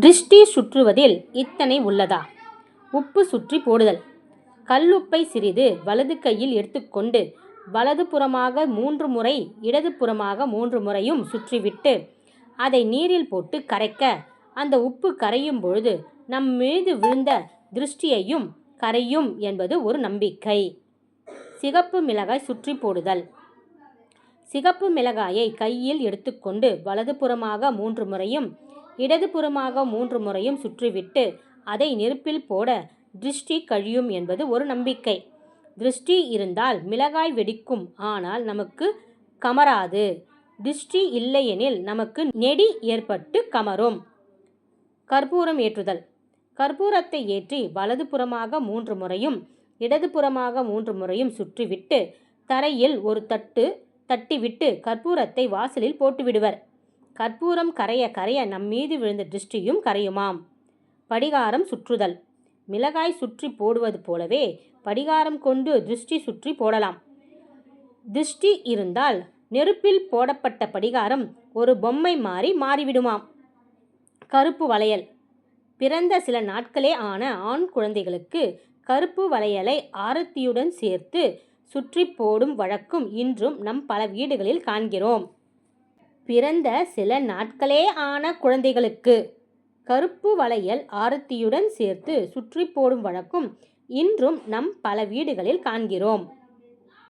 திருஷ்டி சுற்றுவதில் இத்தனை உள்ளதா? உப்பு சுற்றி போடுதல். கல்லுப்பை சிறிது வலது கையில் எடுத்துக்கொண்டு வலது புறமாக 3 முறை இடது புறமாக 3 முறையும் சுற்றிவிட்டு அதை நீரில் போட்டு கரைக்க அந்த உப்பு கரையும் பொழுது நம் மீது விழுந்த திருஷ்டியையும் கரையும் என்பது ஒரு நம்பிக்கை. சிகப்பு மிளகாய் சுற்றி போடுதல். சிகப்பு மிளகாயை கையில் எடுத்துக்கொண்டு வலது புறமாக 3 முறையும் இடது புறமாக 3 முறையும் சுற்றிவிட்டு அதை நெருப்பில் போட திருஷ்டி கழியும் என்பது ஒரு நம்பிக்கை. திருஷ்டி இருந்தால் மிளகாய் வெடிக்கும், ஆனால் நமக்கு கமராது. திருஷ்டி இல்லையெனில் நமக்கு நெடி ஏற்பட்டு கமரும். கற்பூரம் ஏற்றுதல். கற்பூரத்தை ஏற்றி வலது புறமாக 3 முறையும் இடது புறமாக 3 முறையும் சுற்றிவிட்டு தரையில் ஒரு தட்டிவிட்டு கற்பூரத்தை வாசலில் போட்டுவிடுவர். கற்பூரம் கரைய கரைய நம்மீது விழுந்த திருஷ்டியும் கரையுமாம். படிகாரம் சுற்றுதல். மிளகாய் சுற்றி போடுவது போலவே படிகாரம் கொண்டு திருஷ்டி சுற்றி போடலாம். திருஷ்டி இருந்தால் நெருப்பில் போடப்பட்ட படிகாரம் ஒரு பொம்மை மாறிவிடுமாம். கருப்பு வளையல். பிறந்த சில நாட்களே ஆன ஆண் குழந்தைகளுக்கு கருப்பு வளையலை ஆரத்தியுடன் சேர்த்து சுற்றி போடும் வழக்கம் இன்றும் நம் பல வீடுகளில் காண்கிறோம். பிறந்த சில நாட்களே ஆன குழந்தைகளுக்கு கருப்பு வளையல் ஆரத்தியுடன் சேர்த்து சுற்றி போடும் வழக்கம் இன்றும் நம் பல வீடுகளில் காண்கிறோம்.